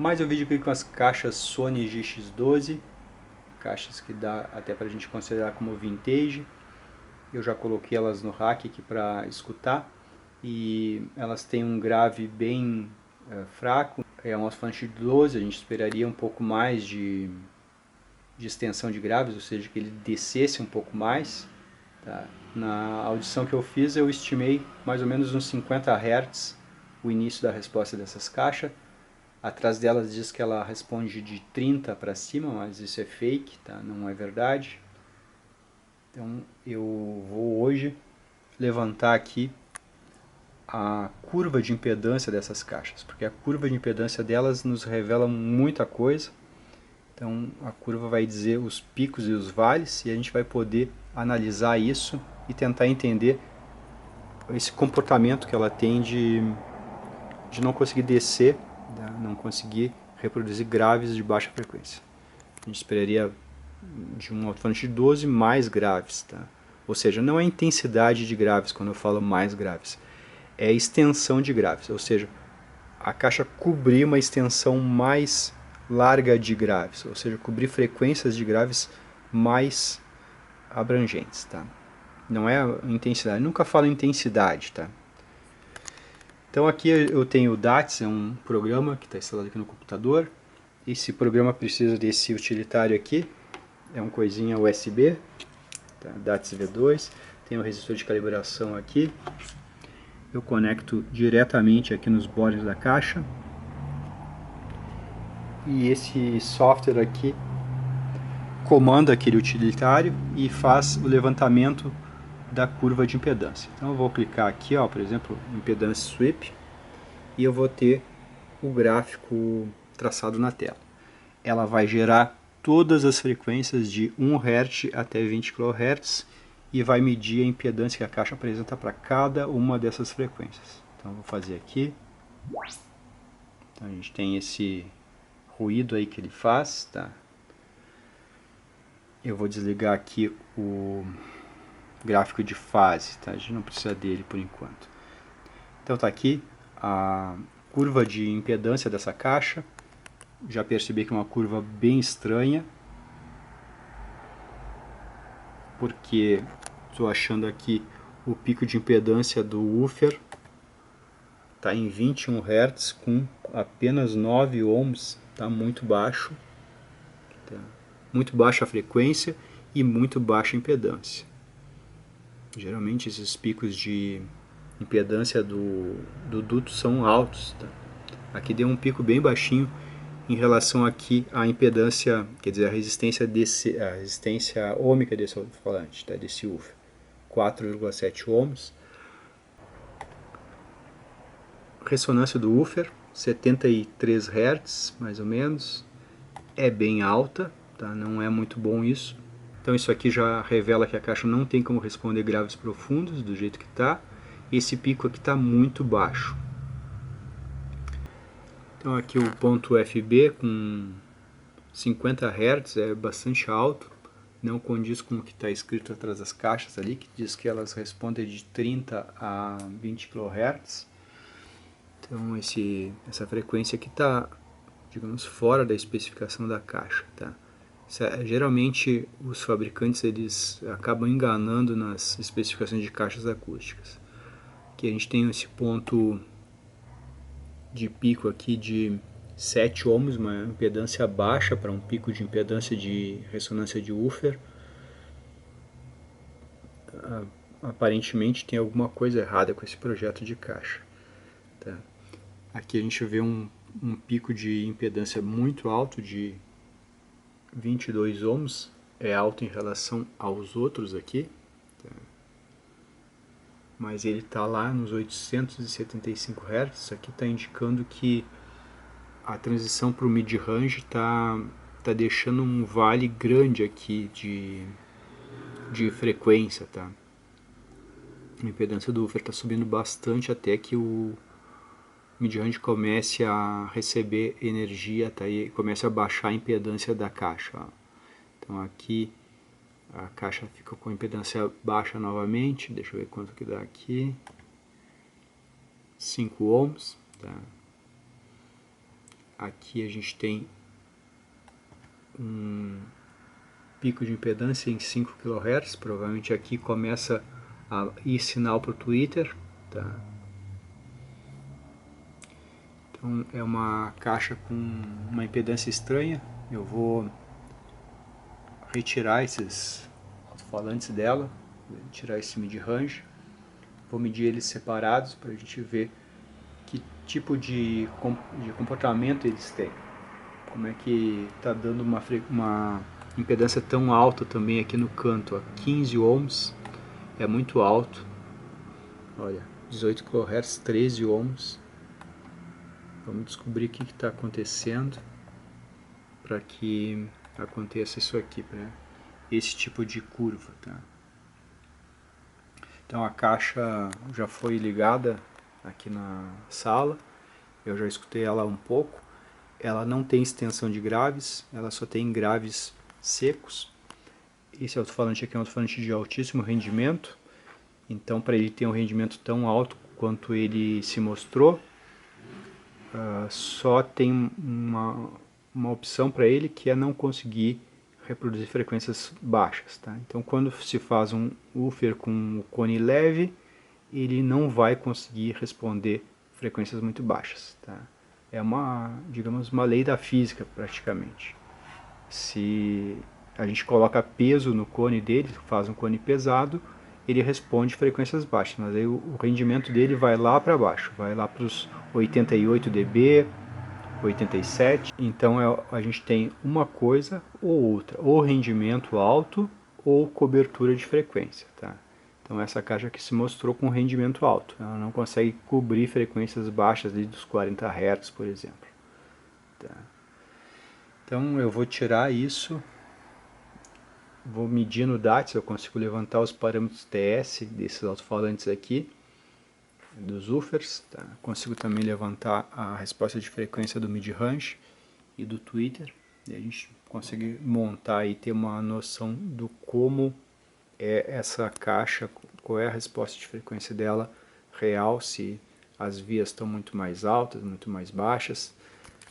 Mais um vídeo aqui com as caixas Sony GX12, caixas que dá até para a gente considerar como vintage. Eu já coloquei elas no rack aqui para escutar e elas têm um grave bem fraco. É um alto-falante de 12, a gente esperaria um pouco mais de extensão de graves, ou seja, que ele descesse um pouco mais. Tá? Na audição que eu fiz, eu estimei mais ou menos uns 50 Hz o início da resposta dessas caixas. Atrás delas diz que ela responde de 30 para cima, mas isso é fake, tá? Não é verdade. Então eu vou hoje levantar aqui a curva de impedância dessas caixas, porque a curva de impedância delas nos revela muita coisa. Então a curva vai dizer os picos e os vales e a gente vai poder analisar isso e tentar entender esse comportamento que ela tem de não conseguir descer, não conseguir reproduzir graves de baixa frequência. A gente esperaria de um alto-falante de 12 mais graves. Tá? Ou seja, não é intensidade de graves quando eu falo mais graves, é extensão de graves. Ou seja, a caixa cobrir uma extensão mais larga de graves, ou seja, cobrir frequências de graves mais abrangentes. Tá? Não é intensidade, eu nunca falo intensidade. Tá? Então aqui eu tenho o DATS, é um programa que está instalado aqui no computador. Esse programa precisa desse utilitário aqui, é um coisinha USB, tá? DATS V2, tem o resistor de calibração aqui. Eu conecto diretamente aqui nos bordes da caixa. E esse software aqui comanda aquele utilitário e faz o levantamento da curva de impedância. Então eu vou clicar aqui, ó, por exemplo, impedance sweep, e eu vou ter o gráfico traçado na tela. Ela vai gerar todas as frequências de 1 Hz até 20 kHz e vai medir a impedância que a caixa apresenta para cada uma dessas frequências. Então eu vou fazer aqui. Então a gente tem esse ruído aí que ele faz, tá? Eu vou desligar aqui o gráfico de fase, tá? A gente não precisa dele por enquanto. Então tá aqui a curva de impedância dessa caixa. Já percebi que é uma curva bem estranha, porque estou achando aqui o pico de impedância do woofer está em 21 Hz com apenas 9 ohms, está muito baixo, tá? Muito baixa a frequência e muito baixa a impedância. Geralmente esses picos de impedância do duto são altos, tá? Aqui deu um pico bem baixinho em relação aqui à impedância, quer dizer, a resistência ôhmica desse alto-falante, tá? Desse woofer, 4,7 ohms. Ressonância do woofer, 73 Hz, mais ou menos, é bem alta, tá? Não é muito bom isso. Então isso aqui já revela que a caixa não tem como responder graves profundos do jeito que está. Esse pico aqui está muito baixo. Então aqui o ponto FB com 50 Hz é bastante alto, não condiz com o que está escrito atrás das caixas ali, que diz que elas respondem de 30 a 20 kHz. Então essa frequência aqui está, digamos, fora da especificação da caixa. Tá? Geralmente os fabricantes eles acabam enganando nas especificações de caixas acústicas. Aqui a gente tem esse ponto de pico aqui de 7 ohms, uma impedância baixa para um pico de impedância de ressonância de woofer. Aparentemente tem alguma coisa errada com esse projeto de caixa. Tá? Aqui a gente vê um pico de impedância muito alto de 22 ohms, é alto em relação aos outros aqui, tá? Mas ele está lá nos 875 Hz. Isso aqui está indicando que a transição para o mid-range está deixando um vale grande aqui de frequência. Tá? A impedância do woofer está subindo bastante até que o mid-range comece a receber energia, tá? E comece a baixar a impedância da caixa. Ó. Então aqui a caixa fica com impedância baixa novamente, deixa eu ver quanto que dá aqui, 5 ohms. Tá? Aqui a gente tem um pico de impedância em 5 kHz, provavelmente aqui começa a ir sinal para o tweeter, tá? Então é uma caixa com uma impedância estranha. Eu vou retirar esses alto-falantes dela, tirar esse mid-range, vou medir eles separados para a gente ver que tipo de comportamento eles têm. Como é que está dando uma impedância tão alta também aqui no canto, ó, 15 ohms, é muito alto. Olha, 18 kHz, 13 ohms. Vamos descobrir o que está acontecendo para que aconteça isso aqui, para esse tipo de curva, tá? Então a caixa já foi ligada aqui na sala, eu já escutei ela um pouco. Ela não tem extensão de graves, ela só tem graves secos. Esse alto-falante aqui é um alto-falante de altíssimo rendimento, então para ele ter um rendimento tão alto quanto ele se mostrou, só tem uma opção para ele, que é não conseguir reproduzir frequências baixas, tá? Então quando se faz um woofer com o cone leve, ele não vai conseguir responder frequências muito baixas, tá? É digamos, uma lei da física praticamente. Se a gente coloca peso no cone dele, faz um cone pesado, ele responde frequências baixas, mas aí o rendimento dele vai lá para baixo, vai lá para os 88 dB, 87. Então a gente tem uma coisa ou outra, ou rendimento alto ou cobertura de frequência, tá? Então essa caixa aqui se mostrou com rendimento alto, ela não consegue cobrir frequências baixas dos 40 Hz, por exemplo. Tá? Então eu vou tirar isso, vou medir no DAT se eu consigo levantar os parâmetros TS desses alto-falantes aqui, dos woofers. Tá? Consigo também levantar a resposta de frequência do mid-range e do tweeter, e a gente consegue montar e ter uma noção do como é essa caixa, qual é a resposta de frequência dela real, se as vias estão muito mais altas, muito mais baixas.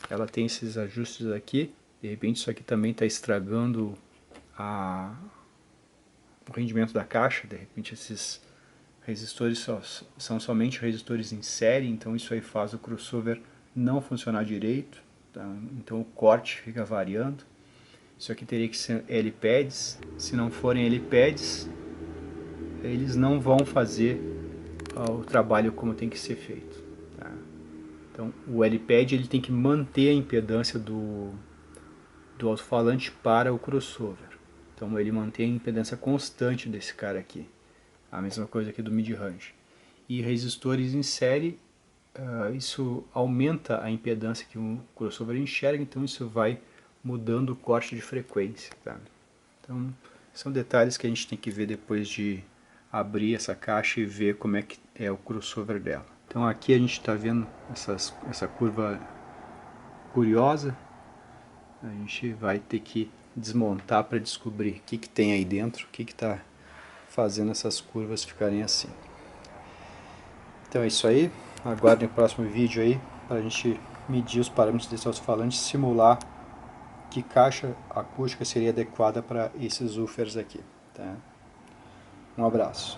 Ela tem esses ajustes aqui, de repente isso aqui também está estragando o rendimento da caixa, de repente esses resistores são somente resistores em série, então isso aí faz o crossover não funcionar direito, tá? Então o corte fica variando. Isso aqui teria que ser L-pads, se não forem L-pads, eles não vão fazer o trabalho como tem que ser feito. Tá? Então o L-pad ele tem que manter a impedância do alto-falante para o crossover. Então ele mantém a impedância constante desse cara aqui. A mesma coisa aqui do mid-range. E resistores em série, isso aumenta a impedância que o crossover enxerga, então isso vai mudando o corte de frequência. Tá? Então são detalhes que a gente tem que ver depois de abrir essa caixa e ver como é que é o crossover dela. Então aqui a gente está vendo essa curva curiosa. A gente vai ter que desmontar para descobrir o que tem aí dentro, o que está fazendo essas curvas ficarem assim. Então é isso aí, aguardem o próximo vídeo aí para a gente medir os parâmetros desse alto-falante e simular que caixa acústica seria adequada para esses woofers aqui. Tá? Um abraço.